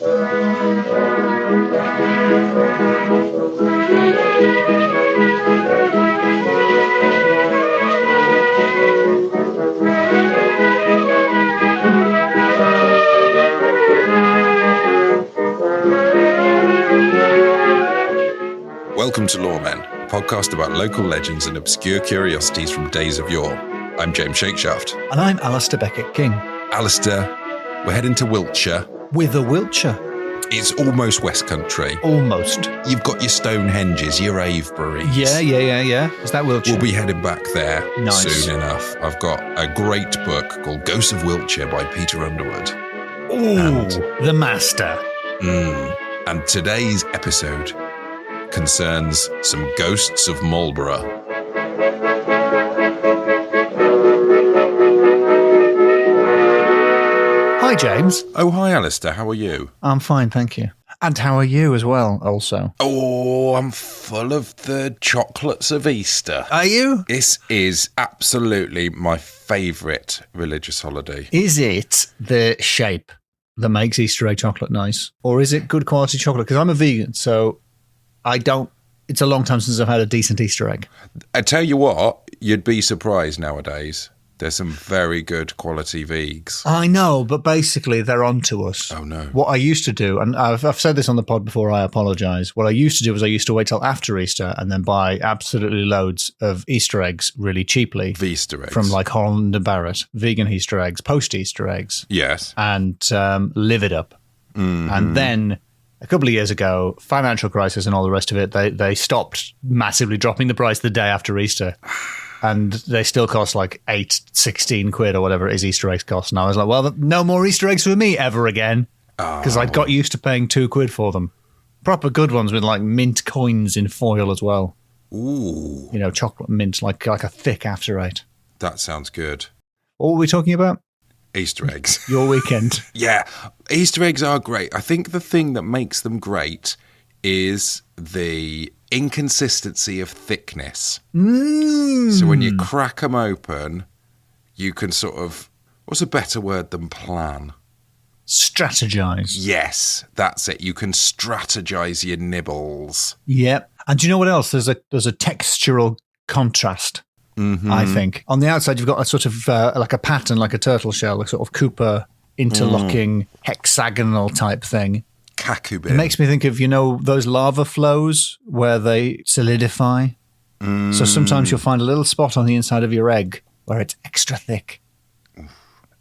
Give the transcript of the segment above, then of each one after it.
Welcome to Lawmen, a podcast about local legends and obscure curiosities from days of yore. I'm James Shakeshaft. And I'm Alistair Beckett-King. Alistair, we're heading to Wiltshire. With a Wiltshire. It's almost West Country. Almost. You've got your Stonehenges, your Aveburys. Yeah. Is that Wiltshire? We'll be heading back there Nice. soon enough. I've got a great book called Ghosts of Wiltshire by Peter Underwood. Ooh, the master. And today's episode concerns some ghosts of Marlborough. Hi, James. Oh, hi, Alistair. How are you? I'm fine, thank you. And how are you as well, also? Oh, I'm full of the chocolates of Easter. Are you? This is absolutely my favourite religious holiday. Is it the shape that makes Easter egg chocolate nice? Or is it good quality chocolate? Because I'm a vegan, so it's a long time since I've had a decent Easter egg. I tell you what, you'd be surprised nowadays. There's some very good quality vegs. I know, but basically they're onto us. Oh, no. What I used to do, and I've said this on the pod before, I apologise. What I used to do was I used to wait till after Easter and then buy absolutely loads of Easter eggs really cheaply. Easter eggs. From like Holland and Barrett, vegan Easter eggs, post Easter eggs. Yes. And live it up. Mm-hmm. And then a couple of years ago, financial crisis and all the rest of it, they stopped massively dropping the price the day after Easter. And they still cost like 16 quid or whatever it is Easter eggs cost. And I was like, well, no more Easter eggs for me ever again. Because I'd got used to paying 2 quid for them. Proper good ones with like mint coins in foil as well. Ooh. You know, chocolate mint, like a thick after eight. That sounds good. What were we talking about? Easter eggs. Your weekend. Yeah, Easter eggs are great. I think the thing that makes them great is the inconsistency of thickness. So when you crack them open, you can sort of, what's a better word than plan? Strategize. Yes, that's it. You can strategize your nibbles. Yep. And do you know what else? There's a textural contrast. I think. On the outside, you've got a sort of like a pattern, like a turtle shell, a sort of Cooper interlocking hexagonal type thing. Kakubin. It makes me think of, you know, those lava flows where they solidify. So sometimes you'll find a little spot on the inside of your egg where it's extra thick.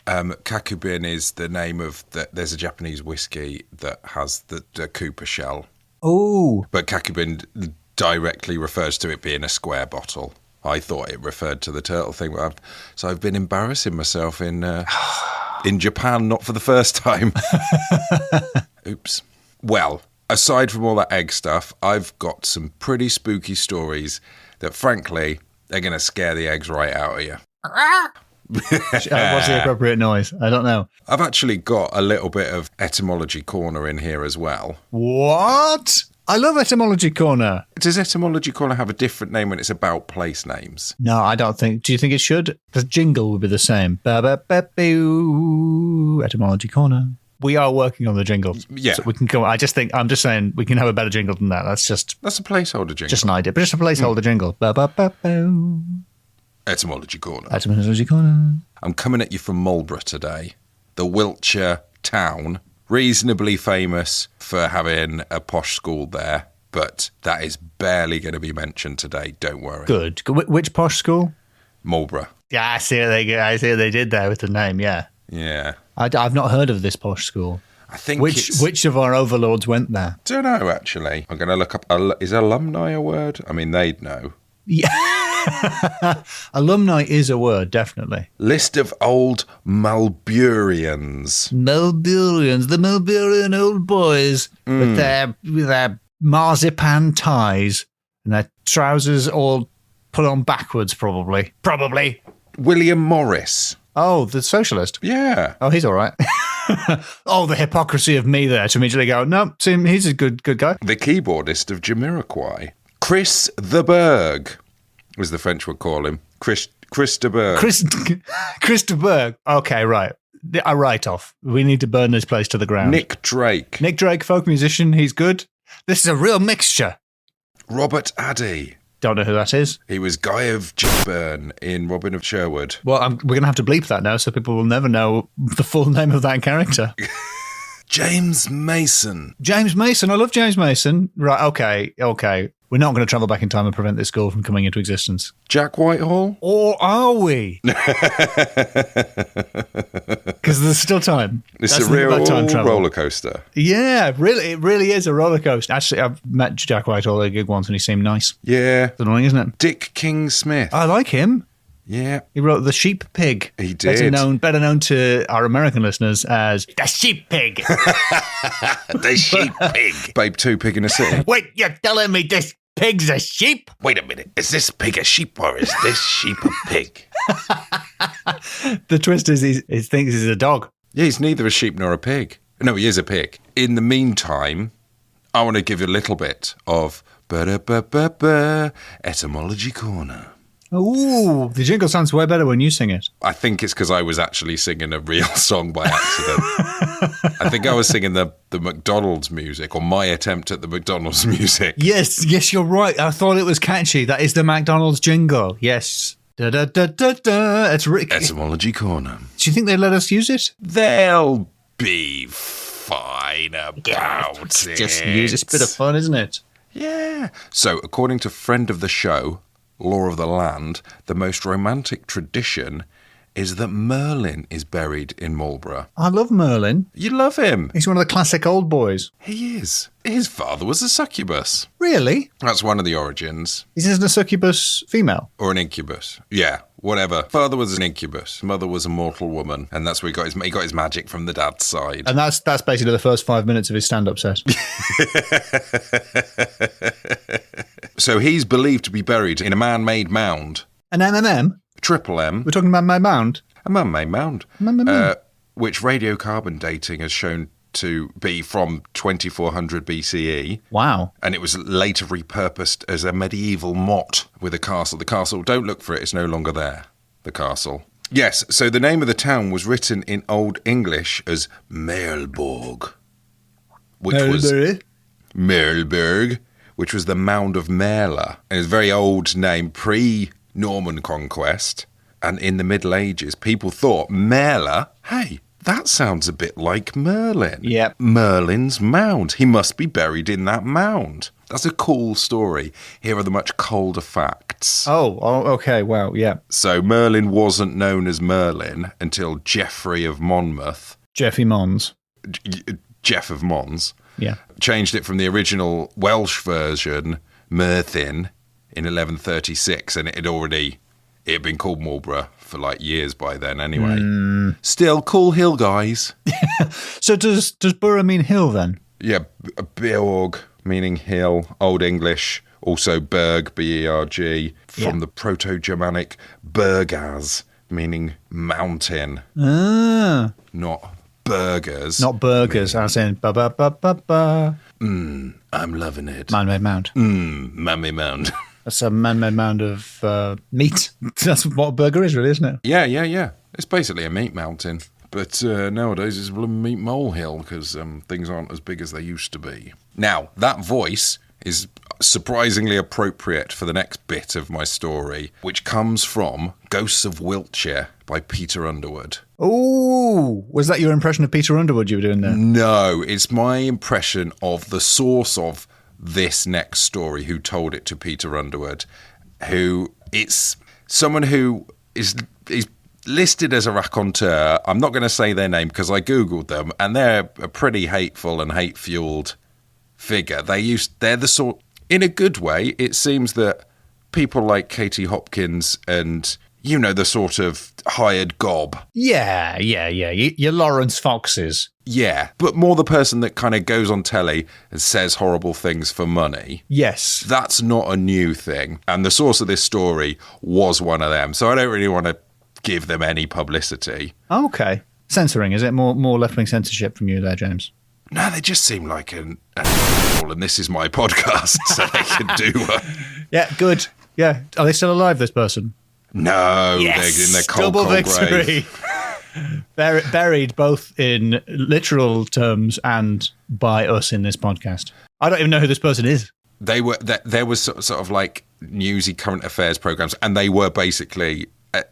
Kakubin is the name of, there's a Japanese whiskey that has the Cooper shell. Oh. But Kakubin directly refers to it being a square bottle. I thought it referred to the turtle thing. So I've been embarrassing myself in Japan, not for the first time. Oops. Well, aside from all that egg stuff, I've got some pretty spooky stories that, frankly, they're going to scare the eggs right out of you. What's the appropriate noise? I don't know. I've actually got a little bit of etymology corner in here as well. What? I love Etymology Corner. Does Etymology Corner have a different name when it's about place names? No, I don't think. Do you think it should? The jingle would be the same. Ba-ba-ba-boo, Etymology Corner. We are working on the jingle. Yeah. So we can go. I'm just saying we can have a better jingle than that. That's a placeholder jingle. Just an idea, but just a placeholder jingle. Ba-ba-ba-boo. Etymology Corner. Etymology Corner. I'm coming at you from Marlborough today, the Wiltshire town, reasonably famous for having a posh school there, but that is barely going to be mentioned today. Don't worry. Good. Which posh school? Marlborough. Yeah, I see what they did there with the name. Yeah. Yeah. I've not heard of this posh school. I think which of our overlords went there? Don't know, actually. I'm going to look up. Is alumni a word? I mean, they'd know. Yeah. Alumni is a word, definitely. List of old Malburians. The Malburian old boys with their marzipan ties and their trousers all put on backwards, probably. William Morris. Oh, the socialist. Yeah. Oh, he's all right. Oh, the hypocrisy of me there to immediately go, no, he's a good guy. The keyboardist of Jamiroquai. Chris the Berg, as the French would call him. Chris de Berg. Chris de Berg. Okay, right. A write-off. We need to burn this place to the ground. Nick Drake. Nick Drake, folk musician. He's good. This is a real mixture. Robert Addy. Don't know who that is. He was Guy of Gibburn in Robin of Sherwood. Well, we're going to have to bleep that now so people will never know the full name of that character. James Mason. James Mason. I love James Mason. Right, okay. We're not going to travel back in time and prevent this school from coming into existence. Jack Whitehall? Or are we? Because there's still time. It's a real roller coaster. Yeah, really, it really is a roller coaster. Actually, I've met Jack Whitehall at a gig once and he seemed nice. Yeah. It's annoying, isn't it? Dick King-Smith. I like him. Yeah. He wrote The Sheep Pig. He did. Better known to our American listeners as The Sheep Pig. The Sheep Pig. Babe 2, Pig in a City. Wait, you're telling me this pig's a sheep? Wait a minute. Is this pig a sheep or is this sheep a pig? The twist is he thinks he's a dog. Yeah, he's neither a sheep nor a pig. No, he is a pig. In the meantime, I want to give you a little bit of Etymology Corner. Ooh, the jingle sounds way better when you sing it. I think it's because I was actually singing a real song by accident. I think I was singing the McDonald's music, or my attempt at the McDonald's music. Yes, you're right. I thought it was catchy. That is the McDonald's jingle. Yes. Da da da da da. It's Etymology Corner. Do you think they let us use it? They'll be fine about it. Just use it. It's a bit of fun, isn't it? Yeah. So, according to friend of the show, Law of the Land, the most romantic tradition is that Merlin is buried in Marlborough. I love Merlin. You love him. He's one of the classic old boys. He is. His father was a succubus. Really? That's one of the origins. Is a succubus female? Or an incubus. Yeah, whatever. Father was an incubus. Mother was a mortal woman. And that's where he got his magic from the dad's side. And that's basically the first 5 minutes of his stand-up set. So he's believed to be buried in a man-made mound. An MMM? Triple M. We're talking about man-made mound? A man-made mound. Which radiocarbon dating has shown to be from 2400 BCE. Wow. And it was later repurposed as a medieval motte with a castle. The castle, don't look for it, it's no longer there, the castle. Yes, so the name of the town was written in Old English as Merleborg, Merleburg, which was the mound of Merla. And it's a very old name, pre-Norman conquest. And in the Middle Ages, people thought, Merla, hey, that sounds a bit like Merlin. Yep. Merlin's mound. He must be buried in that mound. That's a cool story. Here are the much colder facts. Oh, okay, wow, yeah. So Merlin wasn't known as Merlin until Geoffrey of Monmouth. Jeffy Mons. Jeff of Mons. Yeah. Changed it from the original Welsh version, Merthin, in 1136, and it had been called Marlborough for like years by then anyway. Still, cool hill, guys. So does Borough mean hill then? Yeah, Beorg, meaning hill, Old English, also Berg, B-E-R-G, from the Proto-Germanic Bergaz, meaning mountain. Ah. Not burgers. Not burgers, as in ba-ba-ba-ba-ba. I'm loving it. Man-made mound. Man-made mound. That's a man-made mound of meat. That's what a burger is, really, isn't it? Yeah. It's basically a meat mountain. But nowadays it's a meat molehill because things aren't as big as they used to be. Now, that voice is surprisingly appropriate for the next bit of my story, which comes from Ghosts of Wiltshire by Peter Underwood. Oh, was that your impression of Peter Underwood you were doing there? No, it's my impression of the source of this next story who told it to Peter Underwood, who it's someone who is listed as a raconteur. I'm not going to say their name because I Googled them and they're a pretty hateful and hate-fueled figure. They're the sort, in a good way, it seems that people like Katie Hopkins and, you know, the sort of hired gob. Yeah. You're Lawrence Foxes. Yeah, but more the person that kind of goes on telly and says horrible things for money. Yes. That's not a new thing. And the source of this story was one of them. So I don't really want to give them any publicity. Okay. Censoring, is it? More left-wing censorship from you there, James? No, they just seem like an and this is my podcast, so they can do Yeah, good. Yeah. Are they still alive, this person? No, yes! They're in their cold, Double cold victory. grave. Buried both in literal terms and by us in this podcast. I don't even know who this person is. There was sort of like newsy current affairs programs, and they were basically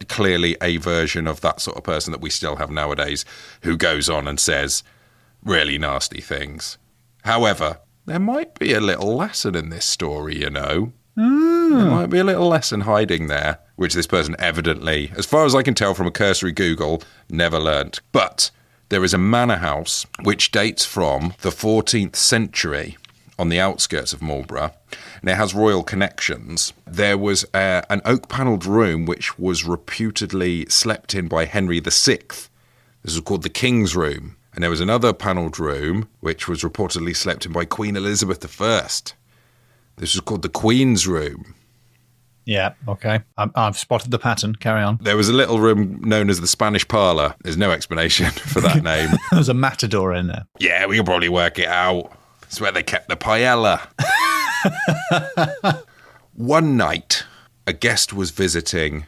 clearly a version of that sort of person that we still have nowadays, who goes on and says really nasty things. However, there might be a little lesson in this story, you know. There might be a little lesson hiding there, which this person evidently, as far as I can tell from a cursory Google, never learnt. But there is a manor house which dates from the 14th century on the outskirts of Marlborough, and it has royal connections. There was an oak-panelled room which was reputedly slept in by Henry VI. This was called the King's Room. And there was another panelled room which was reportedly slept in by Queen Elizabeth I. This was called the Queen's Room. Yeah, okay. I've spotted the pattern. Carry on. There was a little room known as the Spanish Parlour. There's no explanation for that name. There's a matador in there. Yeah, we can probably work it out. It's where they kept the paella. One night, a guest was visiting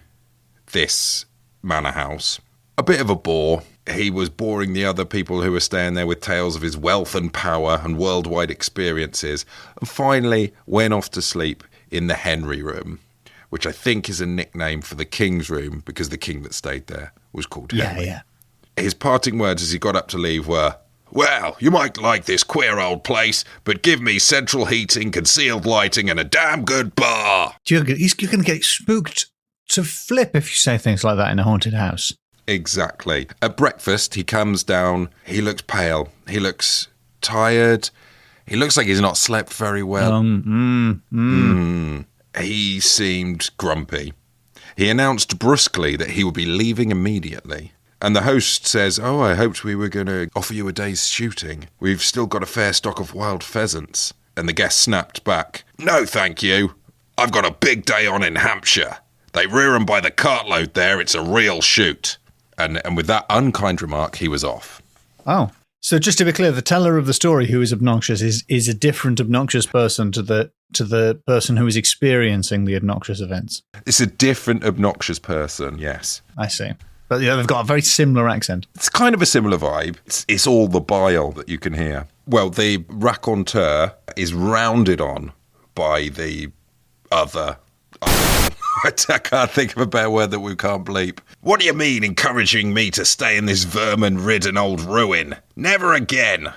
this manor house. A bit of a bore. He was boring the other people who were staying there with tales of his wealth and power and worldwide experiences, and finally went off to sleep in the Henry Room, which I think is a nickname for the King's Room because the king that stayed there was called Henry. Yeah. His parting words as he got up to leave were, "Well, you might like this queer old place, but give me central heating, concealed lighting, and a damn good bar." You're going to get spooked to flip if you say things like that in a haunted house. Exactly. At breakfast, he comes down. He looks pale. He looks tired. He looks like he's not slept very well. He seemed grumpy. He announced brusquely that he would be leaving immediately. And the host says, "Oh, I hoped we were going to offer you a day's shooting. We've still got a fair stock of wild pheasants." And the guest snapped back, "No, thank you. I've got a big day on in Hampshire. They rear 'em by the cartload there. It's a real shoot." And with that unkind remark, he was off. Oh. So just to be clear, the teller of the story who is obnoxious is a different obnoxious person to the person who is experiencing the obnoxious events. It's a different obnoxious person, yes. I see. But yeah, they've got a very similar accent. It's kind of a similar vibe. It's all the bile that you can hear. Well, the raconteur is rounded on by the other. I can't think of a better word that we can't bleep. "What do you mean encouraging me to stay in this vermin-ridden old ruin? Never again.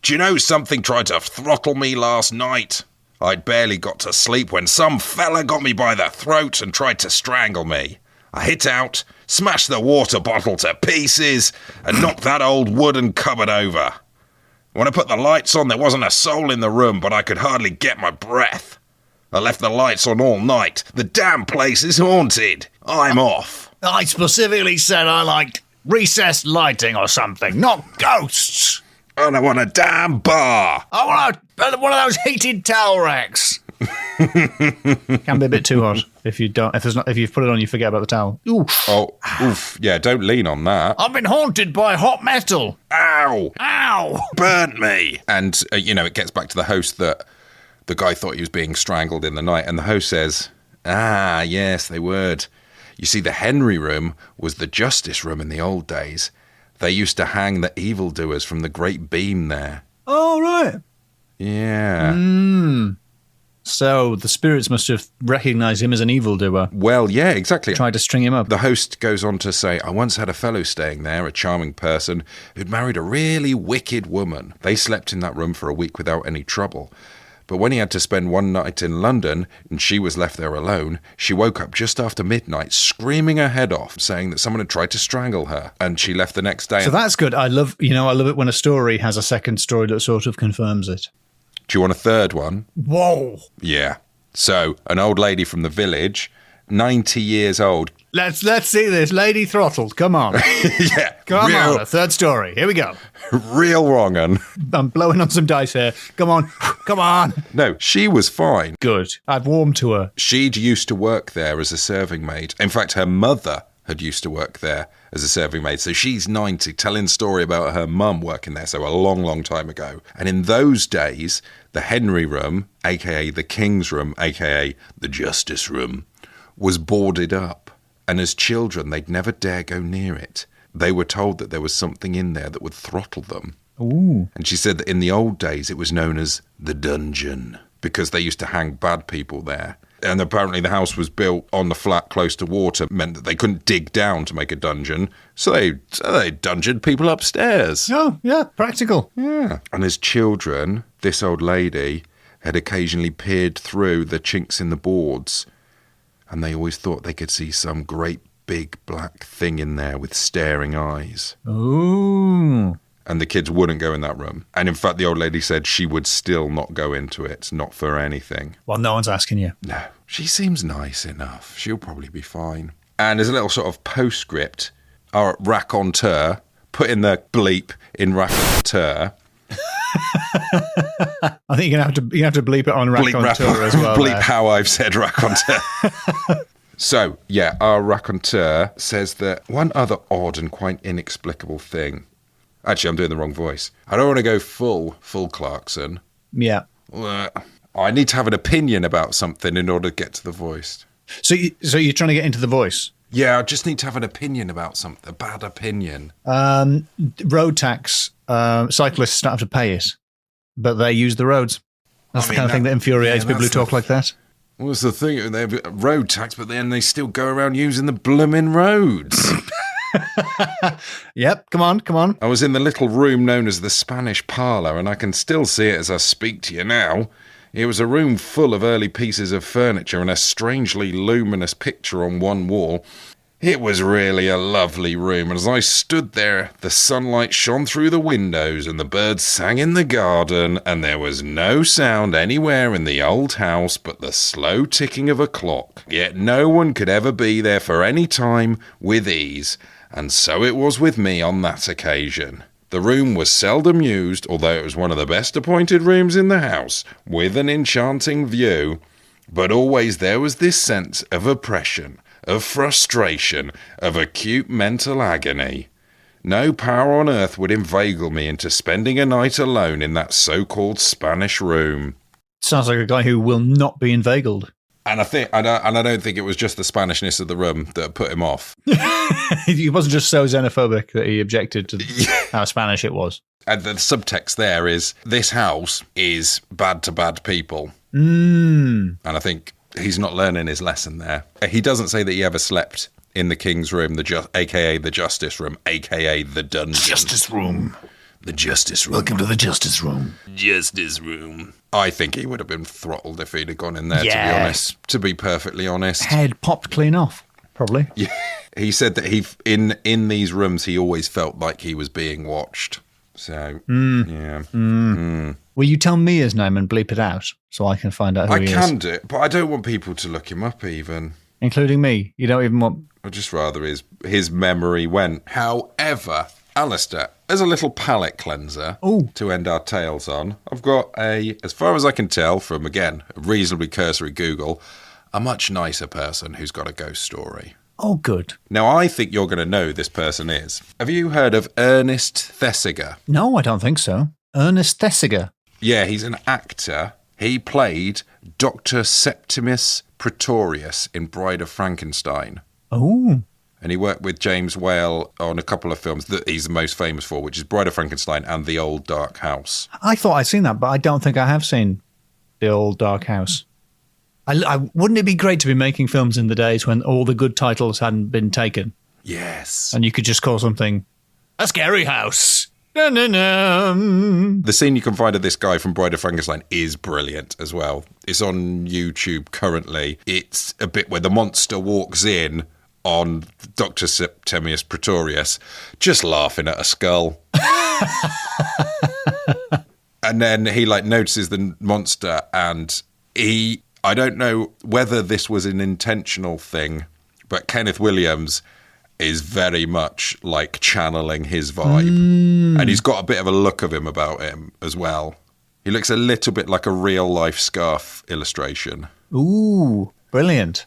Do you know something tried to throttle me last night? I'd barely got to sleep when some fella got me by the throat and tried to strangle me. I hit out, smashed the water bottle to pieces, and knocked that old wooden cupboard over. When I put the lights on, there wasn't a soul in the room, but I could hardly get my breath. I left the lights on all night. The damn place is haunted. I'm off." I specifically said I liked recessed lighting or something, not ghosts. "And I want a damn bar." I want one of those heated towel racks. Can be a bit too hot if you've put it on, you forget about the towel. Oof. Oh, oof. Yeah, don't lean on that. I've been haunted by hot metal. Ow. Ow. Burnt me. And, it gets back to the host that the guy thought he was being strangled in the night. And the host says, "Ah, yes, they would. You see, the Henry Room was the justice room in the old days. They used to hang the evildoers from the great beam there." Oh, right. Yeah. So the spirits must have recognised him as an evildoer. Well, yeah, exactly. Tried to string him up. The host goes on to say, "I once had a fellow staying there, a charming person, who'd married a really wicked woman. They slept in that room for a week without any trouble. But when he had to spend one night in London, and she was left there alone, she woke up just after midnight, screaming her head off, saying that someone had tried to strangle her, and she left the next day." So that's good. I love it when a story has a second story that sort of confirms it. Do you want a third one? Whoa. Yeah. So, an old lady from the village, 90 years old. Let's see this. Lady throttled. Come on. Yeah. Come on. A third story. Here we go. Real wrong un. I'm blowing on some dice here. Come on. Come on. No, she was fine. Good. I've warmed to her. She'd used to work there as a serving maid. In fact, her mother had used to work there as a serving maid. So she's 90, telling a story about her mum working there, so a long, long time ago. And in those days, the Henry Room, a.k.a. the King's Room, a.k.a. the Justice Room, was boarded up. And as children, they'd never dare go near it. they were told that there was something in there that would throttle them. Ooh. And she said that in the old days it was known as the dungeon because they used to hang bad people there. And apparently the house was built on the flat close to water, meant that they couldn't dig down to make a dungeon. So they dungeoned people upstairs. Oh, yeah, practical. Yeah. And as children, this old lady had occasionally peered through the chinks in the boards, and they always thought they could see some great big black thing in there with staring eyes. Ooh. And the kids wouldn't go in that room. And in fact, the old lady said she would still not go into it, not for anything. Well, no one's asking you. No, she seems nice enough. She'll probably be fine. And as a little sort of postscript, our raconteur put in the bleep in raconteur. I think you're gonna have to bleep it on raconteur as well. Bleep how I've said raconteur. So, yeah, our raconteur says that one other odd and quite inexplicable thing. Actually, I'm doing the wrong voice. I don't want to go full Clarkson. Yeah. I need to have an opinion about something in order to get to the voice. So you're trying to get into the voice? Yeah, I just need to have an opinion about something, a bad opinion. Road tax, cyclists don't have to pay it, but they use the roads. That's the kind of thing that infuriates people who talk like that. What's the thing? They have road tax, but then they still go around using the blooming roads. Yep, come on. I was in the little room known as the Spanish parlour, and I can still see it as I speak to you now. It was a room full of early pieces of furniture and a strangely luminous picture on one wall. It was really a lovely room, and as I stood there, the sunlight shone through the windows and the birds sang in the garden, and there was no sound anywhere in the old house but the slow ticking of a clock. Yet no one could ever be there for any time with ease, and so it was with me on that occasion. The room was seldom used, although it was one of the best appointed rooms in the house, with an enchanting view, but always there was this sense of oppression, of frustration, of acute mental agony. No power on earth would inveigle me into spending a night alone in that so-called Spanish room. Sounds like a guy who will not be inveigled. And I don't think it was just the Spanishness of the room that put him off. He wasn't just so xenophobic that he objected to how Spanish it was. And the subtext there is, this house is bad to bad people. And I think he's not learning his lesson there. He doesn't say that he ever slept in the king's room, a.k.a. the justice room, a.k.a. the dungeon. Justice room. The justice room. Welcome to the justice room. Justice room. I think he would have been throttled if he'd have gone in there, to be honest. To be perfectly honest. Head popped clean off, probably. Yeah. He said that in these rooms, he always felt like he was being watched. So, yeah. Will you tell me his name and bleep it out so I can find out who he is? I can do it, but I don't want people to look him up even. Including me? You don't even want... I'd just rather his memory went. However, Alistair, as a little palate cleanser to end our tales on, I've got as far as I can tell from, again, a reasonably cursory Google, a much nicer person who's got a ghost story. Oh, good. Now, I think you're going to know who this person is. Have you heard of Ernest Thesiger? No, I don't think so. Ernest Thesiger? Yeah, he's an actor. He played Dr. Septimus Pretorius in Bride of Frankenstein. Oh. And he worked with James Whale on a couple of films that he's the most famous for, which is Bride of Frankenstein and The Old Dark House. I thought I'd seen that, but I don't think I have seen The Old Dark House. Wouldn't it be great to be making films in the days when all the good titles hadn't been taken? Yes. And you could just call something A Scary House. The scene you can find of this guy from Bride of Frankenstein is brilliant as well. It's on YouTube currently. It's a bit where the monster walks in on Dr. Septimus Pretorius, just laughing at a skull. And then he notices the monster, and I don't know whether this was an intentional thing, but Kenneth Williams is very much channeling his vibe. And he's got a bit of a look of him about him as well. He looks a little bit like a real-life Scarf illustration. Ooh, brilliant.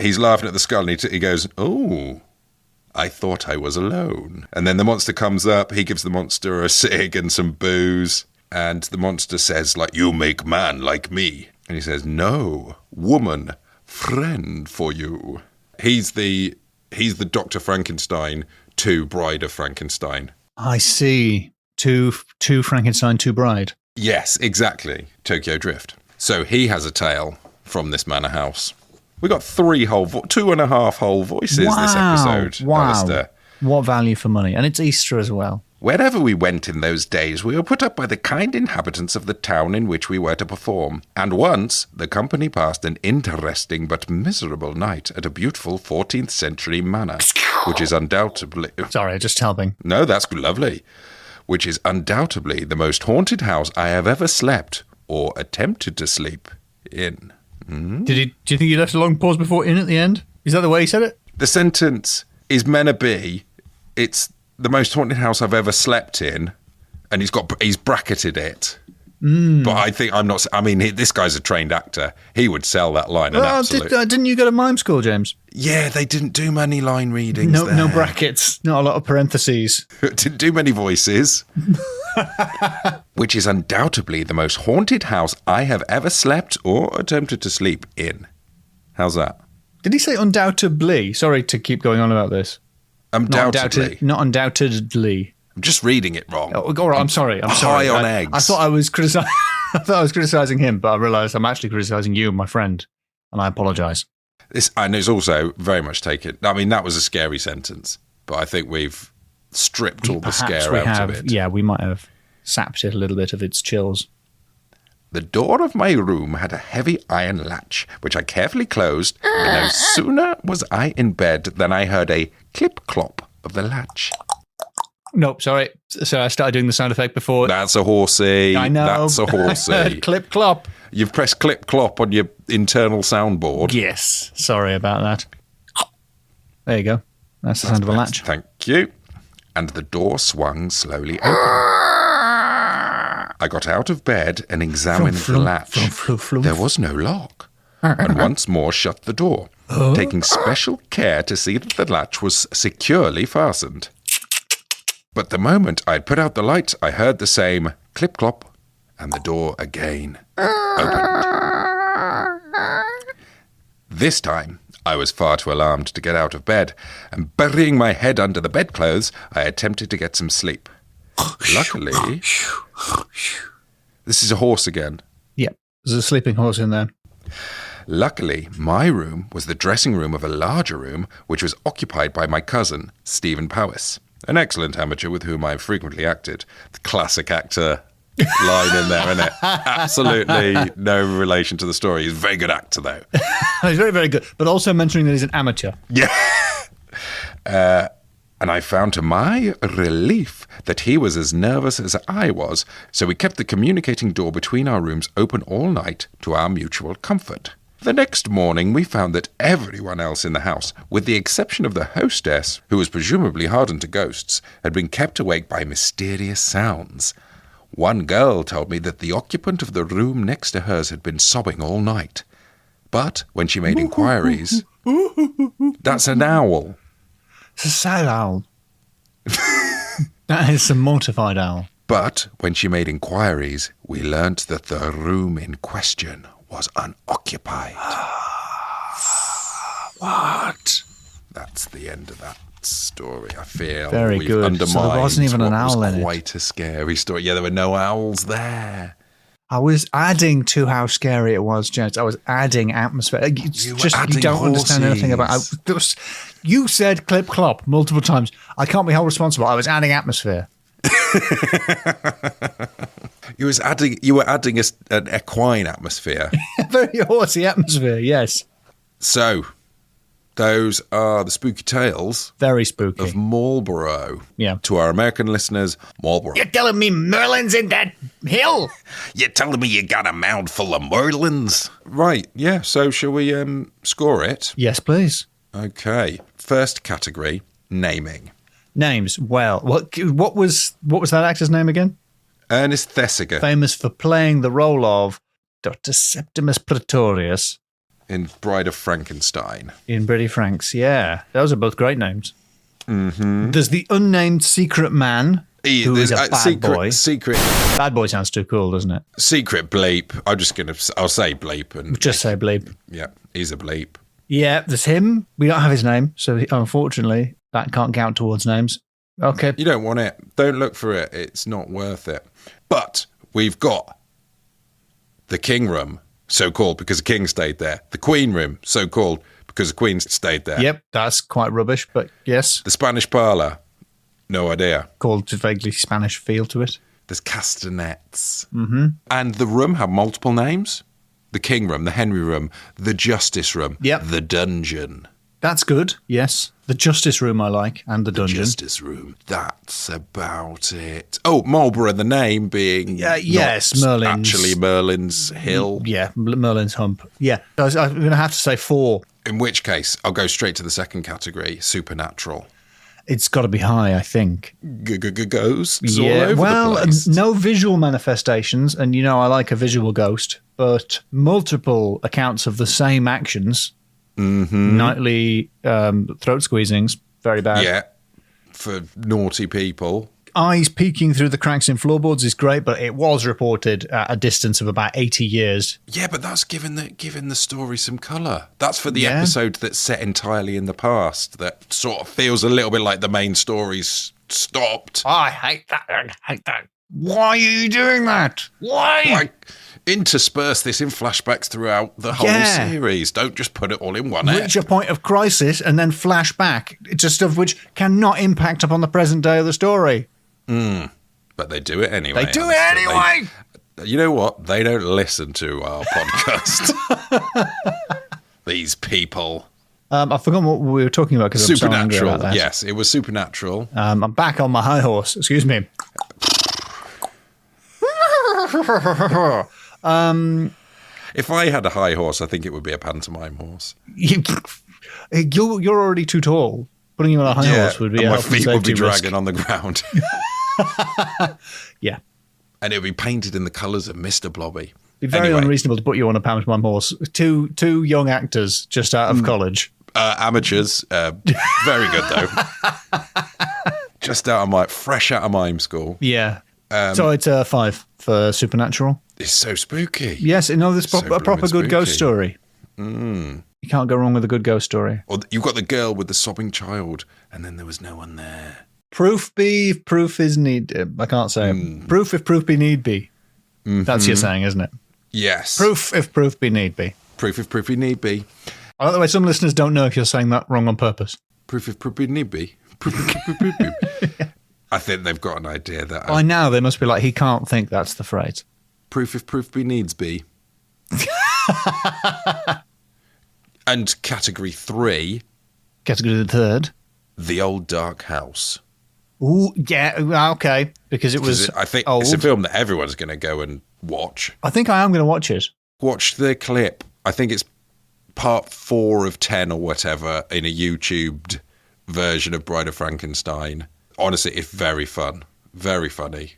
He's laughing at the skull, and he goes, "Oh, I thought I was alone." And then the monster comes up, he gives the monster a cig and some booze, and the monster says, "You make man like me." And he says, "No, woman, friend for you." He's the He's the Dr. Frankenstein to Bride of Frankenstein. I see. Two Frankenstein, two Bride. Yes, exactly. Tokyo Drift. So he has a tale from this manor house. We got 2.5 whole voices this episode. Wow. Alistair. What value for money. And it's Easter as well. Wherever we went in those days, we were put up by the kind inhabitants of the town in which we were to perform. And once, the company passed an interesting but miserable night at a beautiful 14th century manor, which is undoubtedly... Sorry, just helping. No, that's lovely. Which is undoubtedly the most haunted house I have ever slept or attempted to sleep in. Do you think he left a long pause before in at the end? Is that the way he said it? The sentence is meant to be, it's the most haunted house I've ever slept in, and he's bracketed it. But I think this guy's a trained actor. He would sell that line. Didn't you go to mime school, James? Yeah, they didn't do many line readings. No brackets, not a lot of parentheses. Didn't do many voices. Which is undoubtedly the most haunted house I have ever slept or attempted to sleep in. How's that? Did he say undoubtedly? Sorry to keep going on about this. Undoubtedly. Not undoubtedly. I'm just reading it wrong. Oh, all right, I'm sorry. High on eggs. I thought I was criticizing him, but I realised I'm actually criticizing you, my friend, and I apologise. And it's also very much taken. I mean, that was a scary sentence, but I think we've stripped all the scare out of it. Yeah, we might have sapped it a little bit of its chills. The door of my room had a heavy iron latch, which I carefully closed, but no sooner was I in bed than I heard a clip-clop of the latch. Nope, sorry. So I started doing the sound effect before. That's a horsey. I know. That's a horsey. Clip-clop. You've pressed clip-clop on your internal soundboard. Yes, sorry about that. There you go. That's the sound of a latch. Thank you. And the door swung slowly open. I got out of bed and examined the latch. There was no lock. And once more shut the door, taking special care to see that the latch was securely fastened. But the moment I'd put out the light, I heard the same clip-clop, and the door again opened. This time, I was far too alarmed to get out of bed, and burying my head under the bedclothes, I attempted to get some sleep. Luckily... This is a horse again. Yeah, there's a sleeping horse in there. Luckily, my room was the dressing room of a larger room, which was occupied by my cousin, Stephen Powis, an excellent amateur with whom I've frequently acted. The classic actor line in there, isn't it? Absolutely no relation to the story. He's a very good actor, though. He's very, very good, but also mentioning that he's an amateur. Yeah. And I found to my relief that he was as nervous as I was, so we kept the communicating door between our rooms open all night to our mutual comfort. The next morning, we found that everyone else in the house, with the exception of the hostess, who was presumably hardened to ghosts, had been kept awake by mysterious sounds. One girl told me that the occupant of the room next to hers had been sobbing all night. But when she made inquiries... That's an owl. It's a sad owl. That is a mortified owl. But when she made inquiries, we learnt that the room in question was unoccupied. What? That's the end of that story. I feel very we've good. undermined So there wasn't even an owl in it. Quite a scary story. Yeah, there were no owls there. I was adding to how scary it was, James. I was adding atmosphere. You don't understand anything about it. You said clip clop multiple times. I can't be held responsible. I was adding atmosphere. You were adding an equine atmosphere. Very horsey atmosphere, yes. So, those are the spooky tales. Very spooky. Of Marlborough. Yeah. To our American listeners, Marlborough. You're telling me Merlin's in that hill? You're telling me you got a mound full of Merlins? Right, yeah. So shall we score it? Yes, please. Okay. First category, naming. Names. Well, what was that actor's name again? Ernest Thesiger. Famous for playing the role of Dr. Septimus Pretorius. In Bride of Frankenstein. In Bridie Franks, yeah. Those are both great names. Mm-hmm. There's the unnamed secret man, who is a bad boy. Bad boy sounds too cool, doesn't it? Secret bleep. I'll say bleep. Just say bleep. Yeah, he's a bleep. Yeah, there's him. We don't have his name, so unfortunately, that can't count towards names. Okay. You don't want it. Don't look for it. It's not worth it. But we've got the King Room, so called because the King stayed there. The Queen Room, so called because the Queen stayed there. Yep, that's quite rubbish, but yes. The Spanish Parlour, no idea. Called to vaguely Spanish feel to it. There's castanets. Mm-hmm. And the room have multiple names. The King Room, the Henry Room, the Justice Room, Yep. the Dungeon. That's good, yes. The Justice Room I like, and the Dungeon. Justice Room. That's about it. Oh, Marlborough, the name being yes, not Merlin's. actually Merlin's Hill. Yeah, Merlin's Hump. Yeah, I'm going to have to say 4. In which case, I'll go straight to the second category, supernatural. It's got to be high, I think. Ghosts all over well, the place. no visual manifestations, and you know I like a visual ghost, but multiple accounts of the same actions. Mm-hmm. Nightly throat squeezings, very bad. Yeah, for naughty people. Eyes peeking through the cracks in floorboards is great, but it was reported at a distance of about 80 years. Yeah, but that's giving the story some colour. That's for the Yeah. episode that's set entirely in the past, that sort of feels a little bit like the main story's stopped. I hate that. I hate that. Why are you doing that? Why? Like, intersperse this in flashbacks throughout the whole Yeah. series. Don't just put it all in one Reach ep. a point of crisis and then flash back to stuff which cannot impact upon the present day of the story. But they do it anyway. They do it anyway. You know what? They don't listen to our podcast. These people. I forgot what we were talking about because I'm so angry Supernatural. about that. Yes, it was supernatural. I'm back on my high horse. Excuse me. If I had a high horse, I think it would be a pantomime horse. You're already too tall. Putting you on a high horse would be and a my health and feet would be safety risk. dragging on the ground. Yeah. And it would be painted in the colours of Mr. Blobby. Be very Anyway, unreasonable to put you on a pantomime horse. Two young actors just out of college. amateurs. Very good, though. Just fresh out of mime school. Yeah. So it's a 5 for Supernatural. It's so spooky. Yes, no, there's So a proper blooming good ghost spooky. story. You can't go wrong with a good ghost story. Or you've got the girl with the sobbing child, and then there was no one there. Proof be if proof is need. I can't say it. Proof if proof be need be. That's your saying, isn't it? Yes. Proof if proof be need be. Proof if proof need be. I like the way some listeners don't know if you're saying that wrong on purpose. Proof if proof need be. Proof if proof need be. I think they've got an idea that By now, they must be like, he can't think that's the phrase. proof if proof be needs be. And category 3, Category the third. The Old Dark House. Ooh, yeah, okay. Because it was I think old. it's a film that everyone's going to go and watch. I think I am going to watch it. Watch the clip. I think it's part 4 of 10 or whatever in a YouTubed version of Bride of Frankenstein. Honestly, it's very fun. Very funny.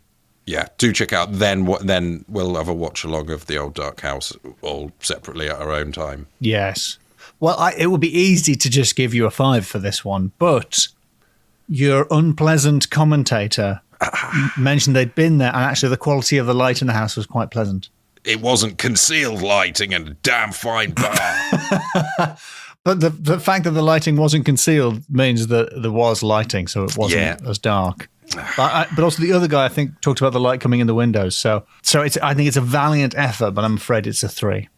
Yeah, do check out. Then we'll have a watch along of The Old Dark House all separately at our own time. Yes. Well, it would be easy to just give you a 5 for this one, but your unpleasant commentator mentioned they'd been there, and actually the quality of the light in the house was quite pleasant. It wasn't concealed lighting and a damn fine bar. But the fact that the lighting wasn't concealed means that there was lighting, so it wasn't as dark. But also the other guy, I think, talked about the light coming in the windows. So I think it's a valiant effort, but I'm afraid it's a 3.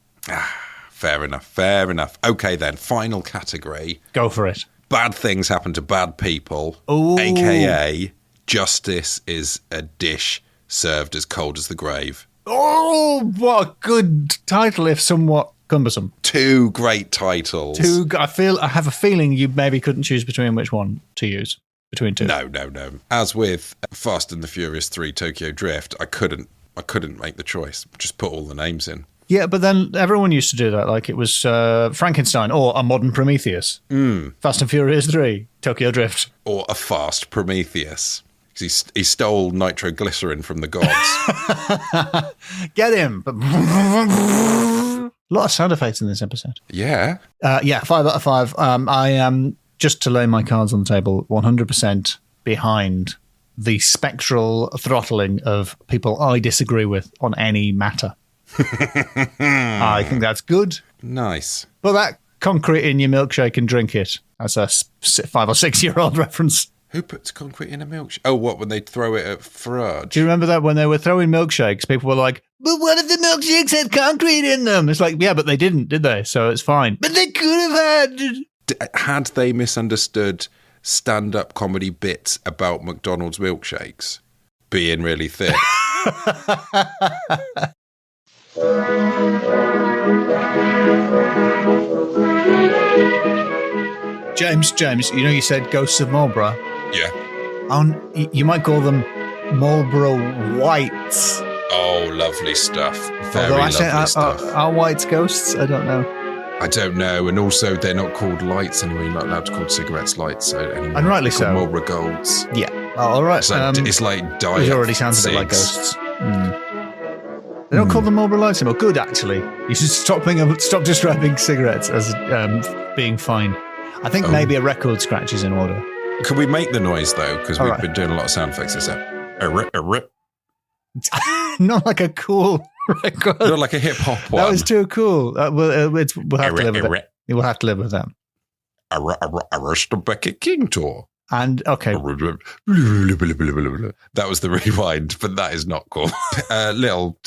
Fair enough. Okay then, final category. Go for it. Bad things happen to bad people, Ooh. a.k.a. justice is a dish served as cold as the grave. Oh, what a good title, if somewhat cumbersome. 2 great titles. I have a feeling you maybe couldn't choose between which one to use. Between 2. No. As with Fast and the Furious 3 Tokyo Drift, I couldn't make the choice. Just put all the names in. Yeah, but then everyone used to do that. Like it was Frankenstein or a modern Prometheus. Fast and Furious 3, Tokyo Drift. Or a fast Prometheus. Because he stole nitroglycerin from the gods. Get him! A lot of sound effects in this episode. Yeah. 5 out of 5. I am, just to lay my cards on the table, 100% behind the spectral throttling of people I disagree with on any matter. I think that's good. Nice. But that concrete in your milkshake and drink it. That's a 5 or 6 year old reference. Who puts concrete in a milkshake? Oh, what, when they throw it at Farage? Do you remember that when they were throwing milkshakes, people were like, but what if the milkshakes had concrete in them? It's like, yeah, but they didn't, did they? So it's fine. But they could have had. Had they misunderstood stand-up comedy bits about McDonald's milkshakes being really thick? James, you know you said Ghosts of Marlborough? Yeah. You might call them Marlborough Whites. Oh, lovely stuff. Very Although lovely stuff. Are whites ghosts? I don't know. I don't know. And also, they're not called lights anyway. You're not allowed to call cigarettes lights anymore. And rightly so. Marlborough Golds. Yeah. Oh, all right. So it's like diet. It already sounds a bit like ghosts. They don't call them Marlborough Lights anymore. Good, actually. You should stop describing cigarettes as being fine. I think maybe a record scratch is in order. Could we make the noise, though? Because we've been doing a lot of sound effects this episode. A rip. Not like a cool record. Not like a hip-hop one. That was too cool. We'll have to live with it. We'll have to live with that. A Rasta Beckett King tour. And, okay. That was the rewind, but that is not cool. Little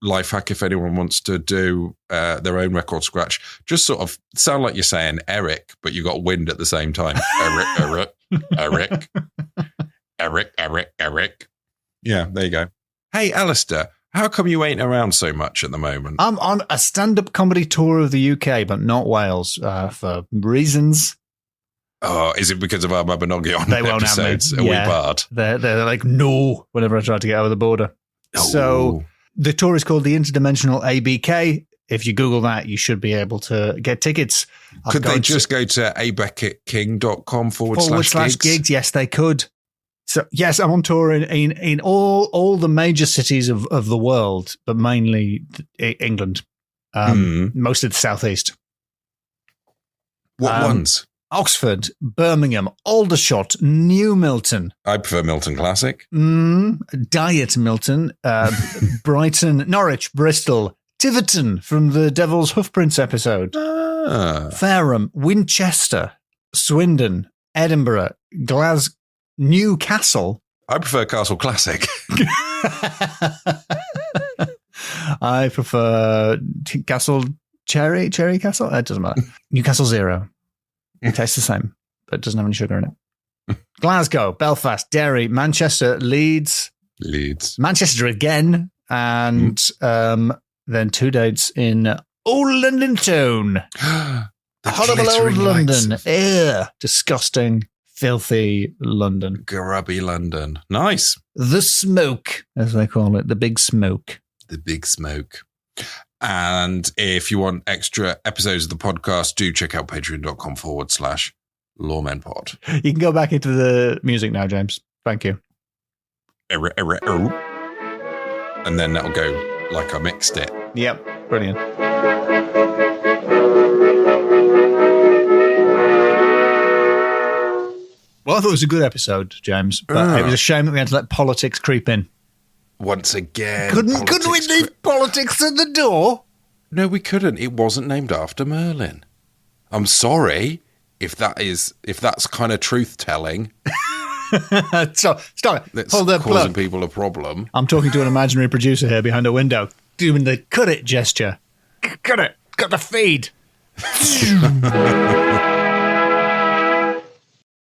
life hack if anyone wants to do their own record scratch. Just sort of sound like you're saying Eric, but you got wind at the same time. Eric. Yeah, there you go. Hey, Alistair, how come you ain't around so much at the moment? I'm on a stand-up comedy tour of the UK, but not Wales, for reasons. Oh, is it because of our Mabinogi on they won't episodes? Have me. Are we barred? They're like, no, whenever I try to get over the border. Oh. So the tour is called the Interdimensional ABK. If you Google that, you should be able to get tickets. Could they just go to abecketking.com /gigs? /gigs? Yes, they could. So, yes, I'm on tour in all the major cities of the world, but mainly England. Most of the southeast. What ones? Oxford, Birmingham, Aldershot, New Milton. I prefer Milton Classic. Diet Milton, Brighton, Norwich, Bristol, Tiverton from the Devil's Hoofprints episode. Fareham, Winchester, Swindon, Edinburgh, Glasgow, Newcastle. I prefer Castle Classic. I prefer Castle Cherry Castle. It doesn't matter. Newcastle Zero. It tastes the same, but it doesn't have any sugar in it. Glasgow, Belfast, Derry, Manchester, Leeds, Manchester again, and then 2 dates in Old London Town. Horrible old London. Ew. Disgusting, filthy London. Grubby London. Nice. The Smoke, as they call it. The Big Smoke. The Big Smoke. And if you want extra episodes of the podcast, do check out patreon.com /lawmenpod. You can go back into the music now, James. Thank you. And then that'll go like I mixed it. Yep. Brilliant. Well, I thought it was a good episode, James, but it was a shame that we had to let politics creep in. Once again. Couldn't we leave politics at the door? No, we couldn't. It wasn't named after Merlin. I'm sorry if that's kind of truth telling. So stop it. That's Hold the causing plug. people a problem. I'm talking to an imaginary producer here behind a window, doing the cut it gesture. Cut it. Cut the feed.